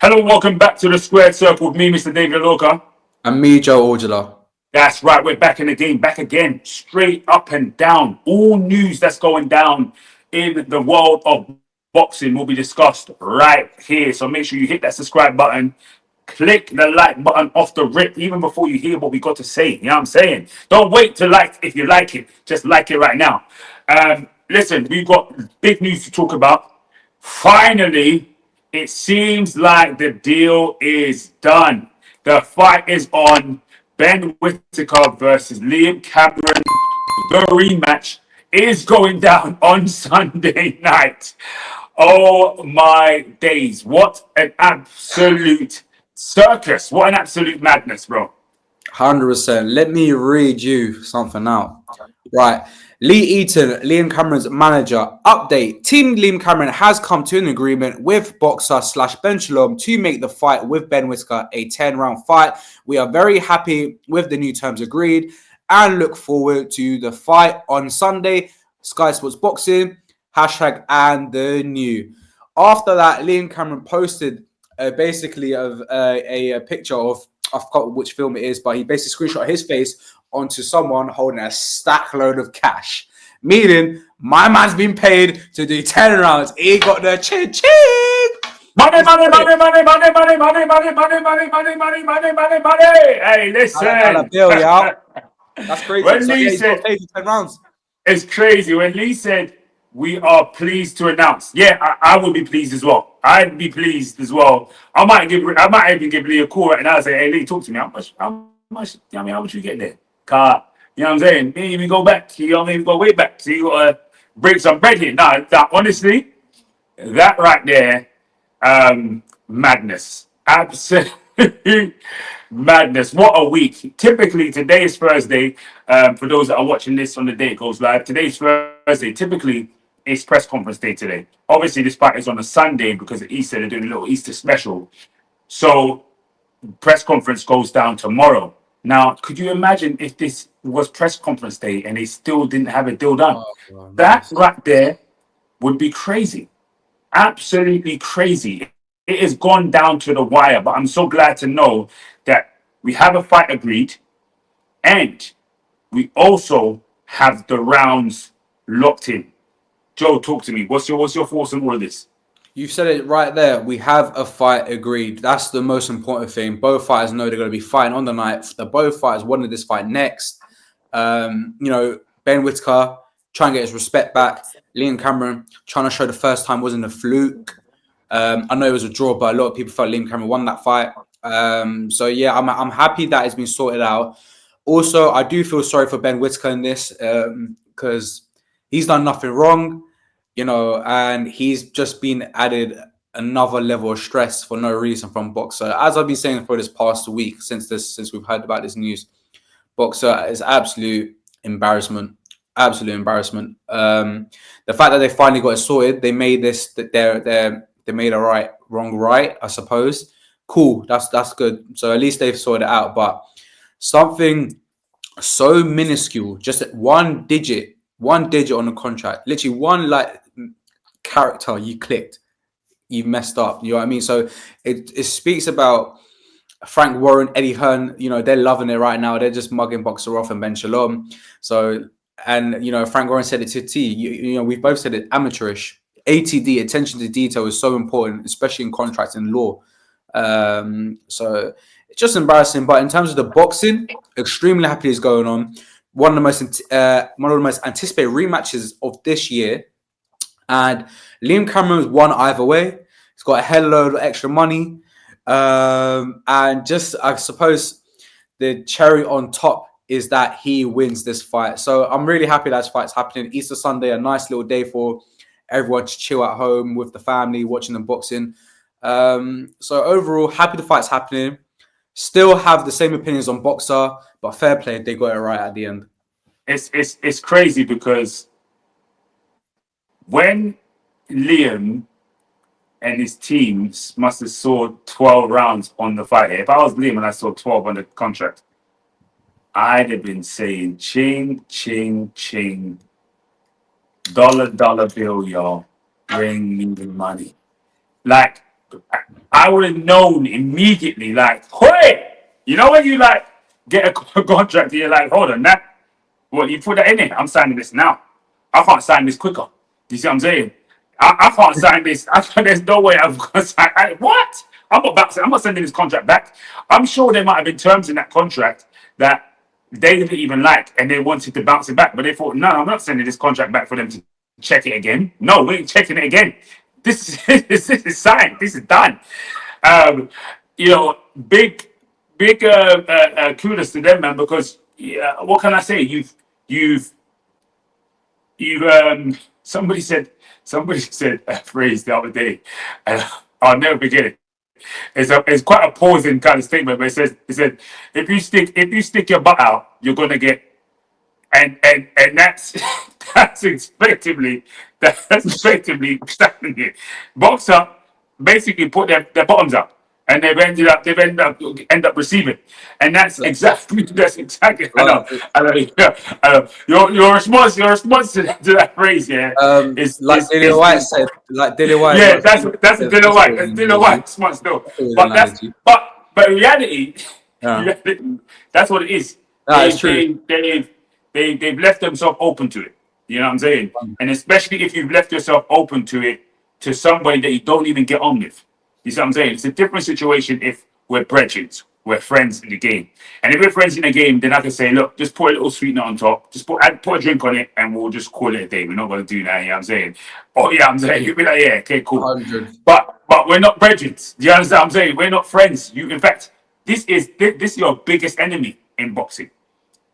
Hello and welcome back to the Squared Circle with me, Mr. David Loka. And me, Joe Orgula. That's right, we're back in the game, back again, straight up and down. All news that's going down in the world of boxing will be discussed right here. So make sure you hit that subscribe button, click the like button off the rip, even before you hear what we got to say. You know what I'm saying? Don't wait to like if you like it, just like it right now. Listen, we've got big news to talk about. Finally, it seems like the deal is done. The fight is on. Ben Whittaker versus Liam Cameron. The rematch is going down on Sunday night. Oh my days. What an absolute circus. What an absolute madness, bro. 100%. Let me read you something out. Right. Lee Eaton, Liam Cameron's manager. Update. Team Liam Cameron has come to an agreement with boxer / Ben Shalom to make the fight with Ben Whittaker a 10-round fight. We are very happy with the new terms agreed and look forward to the fight on Sunday. Sky Sports Boxing, hashtag and the new. After that, Liam Cameron posted basically a picture of, I forgot which film it is, but he basically screenshot his face onto someone holding a stack load of cash. Meaning, my man's been paid to do 10 rounds. He got the ching. Money, money, money, money, money, money, money, money, money, money, money, money, money, money, money. Hey, listen. Bill, yeah. That's crazy. When So, Lee yeah, he's got said, paid for 10 rounds. it's crazy. When Lee said, we are pleased to announce. Yeah, I would be pleased as well. I'd be pleased as well. I might even give Lee a call right now and say, hey, Lee, talk to me. How much you get there? Car. You know what I'm saying? Me even go back. You don't even go way back. So you gotta break some bread here. Nah, honestly, that right there, madness. Absolute madness. What a week. Typically, today is Thursday. For those that are watching this on the day it goes live, today's Thursday. Typically, it's press conference day today. Obviously, this fight is on a Sunday because of Easter. They're doing a little Easter special. So, press conference goes down tomorrow. Now, could you imagine if this was press conference day and they still didn't have a deal done? That Nice. right there would be crazy. Absolutely crazy. It has gone down to the wire, but I'm so glad to know that we have a fight agreed and we also have the rounds locked in. Joe, talk to me. What's your thoughts on all of this? You said it right there. We have a fight agreed. That's the most important thing. Both fighters know they're going to be fighting on the night. The both fighters wanted this fight next. Ben Whittaker trying to get his respect back. Liam Cameron trying to show the first time wasn't a fluke. I know it was a draw, but a lot of people felt Liam Cameron won that fight. So yeah, I'm happy that it's been sorted out. Also, I do feel sorry for Ben Whittaker in this because he's done nothing wrong, and he's just been added another level of stress for no reason from Boxer. As I've been saying for this past week, since we've heard about this news, Boxer is absolute embarrassment. Absolute embarrassment. The fact that they finally got it sorted, they made this they made a wrong right, I suppose. Cool, that's good. So at least they've sorted it out. But something so minuscule, just one digit on the contract, literally one character you clicked, you messed up. You know what I mean? So it speaks about Frank Warren, Eddie Hearn. They're loving it right now. They're just mugging Boxer off and Ben Shalom. So, and Frank Warren said it to T. We've both said it, amateurish. ATD, attention to detail, is so important, especially in contracts and law. So it's just embarrassing. But in terms of the boxing, extremely happy is going on. One of the most anticipated rematches of this year, and Liam Cameron's won either way. He's got a hell load of extra money, and just I suppose the cherry on top is that he wins this fight. So I'm really happy that this fight's happening. Easter Sunday, a nice little day for everyone to chill at home with the family, watching the boxing. So overall, happy the fight's happening. Still have the same opinions on Boxer, but fair play, they got it right at the end. It's crazy because when Liam and his teams must have saw 12 rounds on the fight. If I was Liam and I saw 12 on the contract, I'd have been saying ching, ching, ching. Dollar bill, y'all. Bring me the money. Like, I would have known immediately, like, hey, you know when you like get a contract, and you're like, hold on, that, well, you put that in it. I'm signing this now. I can't sign this quicker. You see what I'm saying? I can't sign this. There's no way I'm going to sign. What? I'm not sending this contract back. I'm sure there might have been terms in that contract that they didn't even like, and they wanted to bounce it back, but they thought, no, I'm not sending this contract back for them to check it again. No, we ain't checking it again. This is signed. This is done. Um, you know, big kudos to them, man. Because what can I say? You've somebody said a phrase the other day, and I'll never forget it. It's quite a pausing kind of statement, but it said if you stick your butt out, you're gonna get, and that's that's effectively standing it. Boxer basically put their bottoms up, and they've ended up receiving, and that's exactly. I know. Well, I know. Your response to that phrase, yeah, is like Dillian White said, yeah, that's a said, Dylan that's White. always That's an Dylan analogy. White's response, though. That's always an But that's analogy. but in reality, Yeah. that's what it is. No, it's true. They've left themselves open to it. You know what I'm saying? And especially if you've left yourself open to it to somebody that you don't even get on with. You see what I'm saying? It's a different situation if we're brethren, we're friends in the game. And if we're friends in the game, then I can say, look, just put a little sweetener on top, just put a drink on it, and we'll just call it a day. We're not going to do that. You know what I'm saying? Oh yeah, I'm saying you'll be like, yeah, okay, cool. 100. But we're not brethren. Do you understand what I'm saying? We're not friends. In fact, this is your biggest enemy in boxing,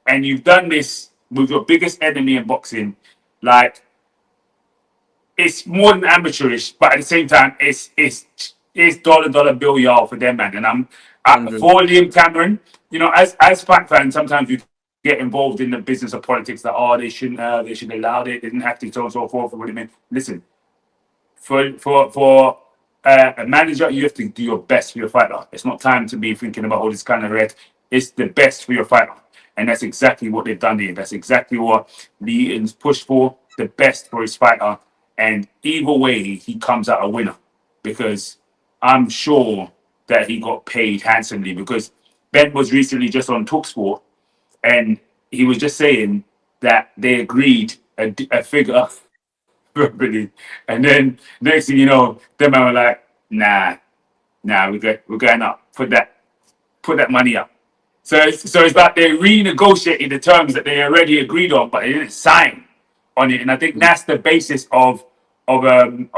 and you've done this with your biggest enemy in boxing. Like, it's more than amateurish, but at the same time, it's dollar bill y'all for them, man. And Hundred. for Liam Cameron, you know, as fight fans, sometimes you get involved in the business of politics that they shouldn't allow it, they didn't have to, so on and so forth. What do you mean? Listen, for a manager, you have to do your best for your fighter. It's not time to be thinking about all this kind of red. It's the best for your fighter, and that's exactly what they've done here. That's exactly what Lee Eaton's pushed for, the best for his fighter. And either way, he comes out a winner, because I'm sure that he got paid handsomely. Because Ben was recently just on Talksport, and he was just saying that they agreed a figure verbally, and then next thing you know, them man were like, nah, we're going up. Put that money up. So it's like they renegotiated the terms that they already agreed on, but they didn't sign on it. And I think that's the basis of Liam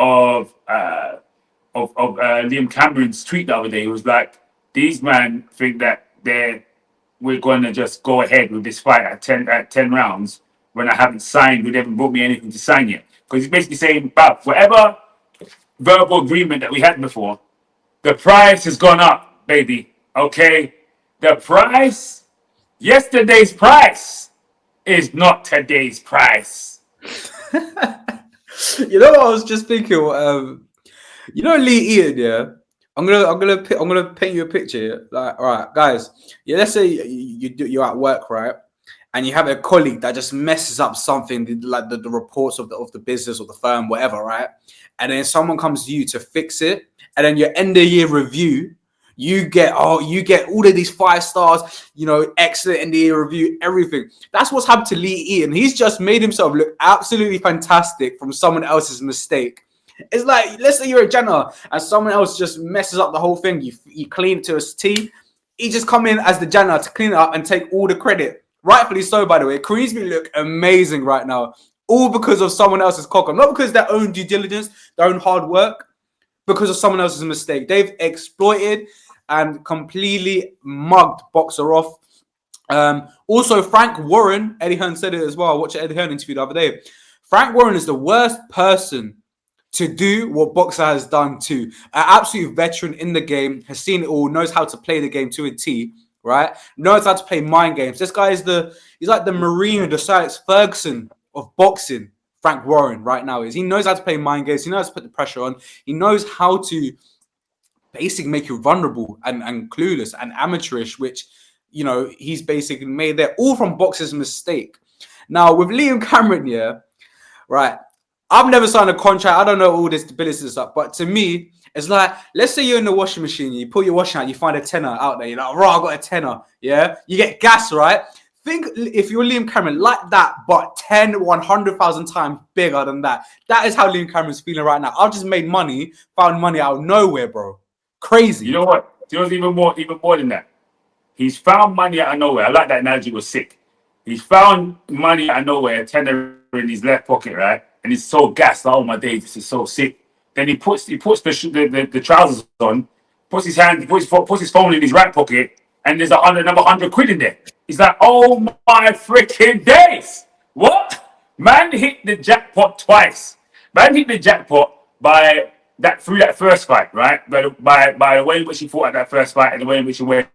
Cameron's tweet the other day. It was like, these men think that we're going to just go ahead with this fight at 10 rounds when I haven't signed, they haven't brought me anything to sign yet. Because he's basically saying, but whatever verbal agreement that we had before, the price has gone up, baby. Okay? The price, yesterday's price, is not today's price. You know what I was just thinking? You know Lee Eaton, yeah. I'm gonna paint you a picture. Yeah? Like, all right, guys. Yeah, let's say you're at work, right, and you have a colleague that just messes up something, like the reports of the business or the firm, whatever, right? And then someone comes to you to fix it, and then your end of year review, you get all of these 5 stars, you know, excellent end of year review, everything. That's what's happened to Lee Eaton. He's just made himself look absolutely fantastic from someone else's mistake. It's like, let's say you're a janitor and someone else just messes up the whole thing. You clean it to a T. He just come in as the janitor to clean it up and take all the credit. Rightfully so, by the way. Creasby look amazing right now. All because of someone else's cock up. Not because of their own due diligence, their own hard work, because of someone else's mistake. They've exploited and completely mugged Boxer off. Also, Frank Warren, Eddie Hearn said it as well. I watched Eddie Hearn interview the other day. Frank Warren is the worst person to do what Boxer has done to. An absolute veteran in the game, has seen it all, knows how to play the game to a T, right? Knows how to play mind games. This guy he's like the Marino, the Alex Ferguson of boxing. Frank Warren right now he knows how to play mind games. He knows how to put the pressure on. He knows how to basically make you vulnerable and clueless and amateurish, which, you know, he's basically made there, all from Boxer's mistake. Now with Liam Cameron, yeah, right. I've never signed a contract. I don't know all this stability stuff, but to me, It's like, let's say you're in the washing machine, you pull your washing out, you find a tenner out there, you're like, raw, I got a tenner. Yeah, you get gas, right? Think if you're Liam Cameron like that, but 100,000 times bigger than that. That is how Liam Cameron's feeling right now. I've just made money, found money out of nowhere, bro. You Crazy. know what? You know even more than that. He's found money out of nowhere. I like that analogy. Was sick. He's found money out of nowhere, a tenner in his left pocket, right? And he's so gassed. Like, oh my days, this is so sick. Then he puts the trousers on, puts his hand, puts his phone in his right pocket, and there's another 100 quid in there. He's like, oh my freaking days! What? Man hit the jackpot twice. Man hit the jackpot by that through that first fight, right? By the way in which he fought at that first fight and the way in which he went.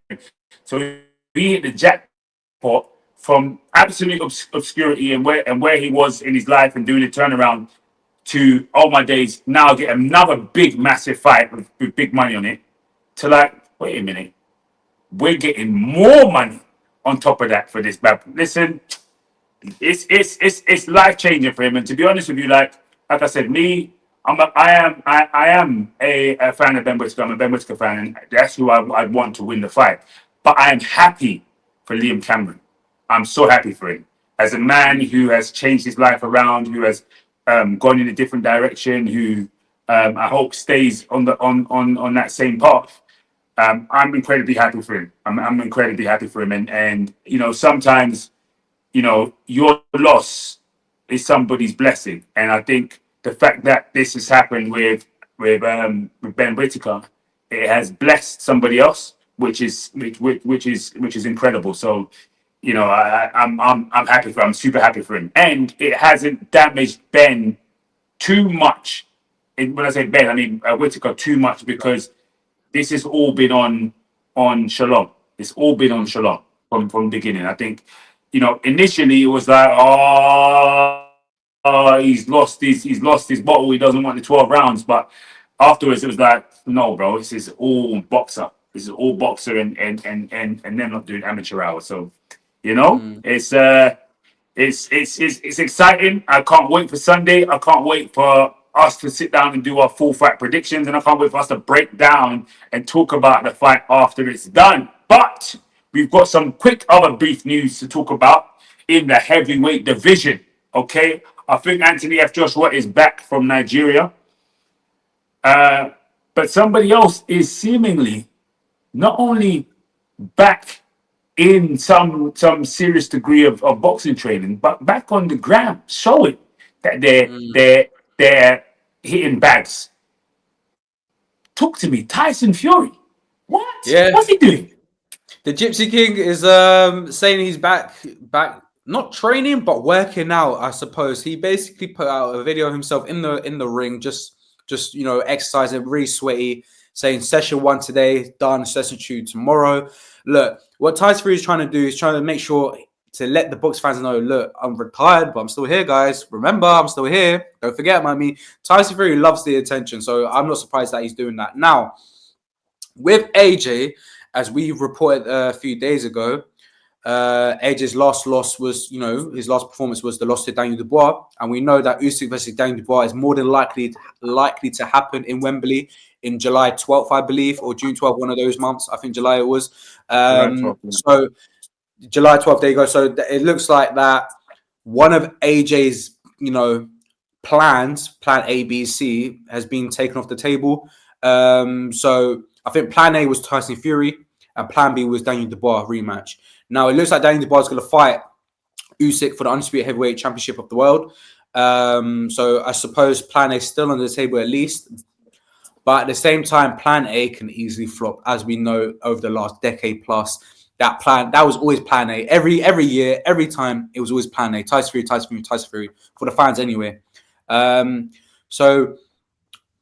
So he hit the jackpot from absolute obscurity and where he was in his life and doing the turnaround to, oh my days, now get another big massive fight with big money on it, to like, wait a minute, we're getting more money on top of that for this bad. Listen, it's life changing for him. And to be honest with you, like I said, me, I am a fan of Ben Whittaker. I'm a Ben Whittaker fan, and that's who I want to win the fight. But I am happy for Liam Cameron. I'm so happy for him as a man who has changed his life around, who has gone in a different direction, who I hope stays on that same path. I'm incredibly happy for him. I'm incredibly happy for him, and you know sometimes your loss is somebody's blessing, and I think the fact that this has happened with Ben Whittaker, it has blessed somebody else, which is incredible. So, I'm happy for him. I'm super happy for him, and it hasn't damaged Ben too much. And when I say Ben, I mean Whittaker too much, because this has all been on Shalom. It's all been on Shalom from the beginning. I think, initially it was like, he's lost his bottle. He doesn't want the 12 rounds. But afterwards, it was like, no, bro, this is all boxer. This is all boxer, and them not doing amateur hours. So, it's exciting. I can't wait for Sunday. I can't wait for us to sit down and do our full fight predictions, and I can't wait for us to break down and talk about the fight after it's done. But we've got some quick other brief news to talk about in the heavyweight division. Okay, I think Anthony F. Joshua is back from Nigeria, but somebody else is seemingly not only back in some serious degree of boxing training, but back on the ground, showing that they're hitting bags. Talk to me, Tyson Fury. What? Yeah. What's he doing? The Gypsy King is saying he's back, not training but working out, I suppose. He basically put out a video of himself in the ring, just exercising, really sweaty, saying session 1 today, done, session 2 tomorrow. Look, what Tyson Fury is trying to do is trying to make sure to let the box fans know, look, I'm retired, but I'm still here, guys. Remember, I'm still here. Don't forget, Tyson Fury loves the attention, so I'm not surprised that he's doing that. Now, with AJ, as we reported a few days ago, AJ's last loss was, his last performance was the loss to Daniel Dubois, and we know that Usyk versus Daniel Dubois is more than likely to happen in Wembley in July 12th, I believe, or June 12th, one of those months. I think July it was. So July 12th, there you go. So it looks like that one of AJ's, plans, plan A, B, C, has been taken off the table. So I think plan A was Tyson Fury, and plan B was Daniel Dubois rematch. Now it looks like Daniel Dubois is going to fight Usyk for the undisputed heavyweight championship of the world. So I suppose plan A is still on the table at least. But at the same time, plan A can easily flop, as we know over the last decade plus. That was always plan A. Every year, every time, it was always plan A. Tyson Fury, for the fans anyway. So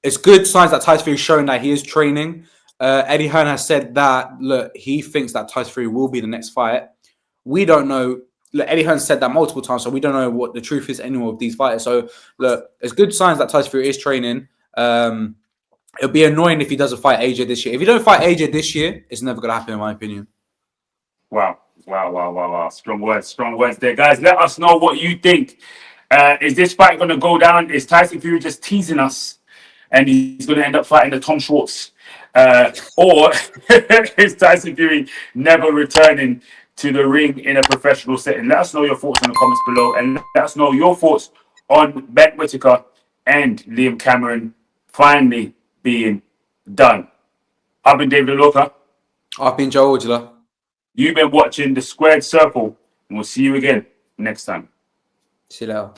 it's good signs that Tyson Fury is showing that he is training. Eddie Hearn has said that, look, he thinks that Tyson Fury will be the next fight. We don't know. Look, Eddie Hearn said that multiple times, so we don't know what the truth is anymore of these fighters. So, look, it's good signs that Tyson Fury is training. It'll be annoying if he doesn't fight AJ this year. If he don't fight AJ this year, it's never going to happen, in my opinion. Wow. Strong words there, guys. Let us know what you think. Is this fight going to go down? Is Tyson Fury just teasing us? and he's going to end up fighting the Tom Schwartz, or is Tyson Fury never returning to the ring in a professional setting? Let us know your thoughts in the comments below, and let us know your thoughts on Ben Whittaker and Liam Cameron finally being done. I've been David Aloka. I've been Joe Ordula. You've been watching The Squared Circle, and we'll see you again next time. See you later.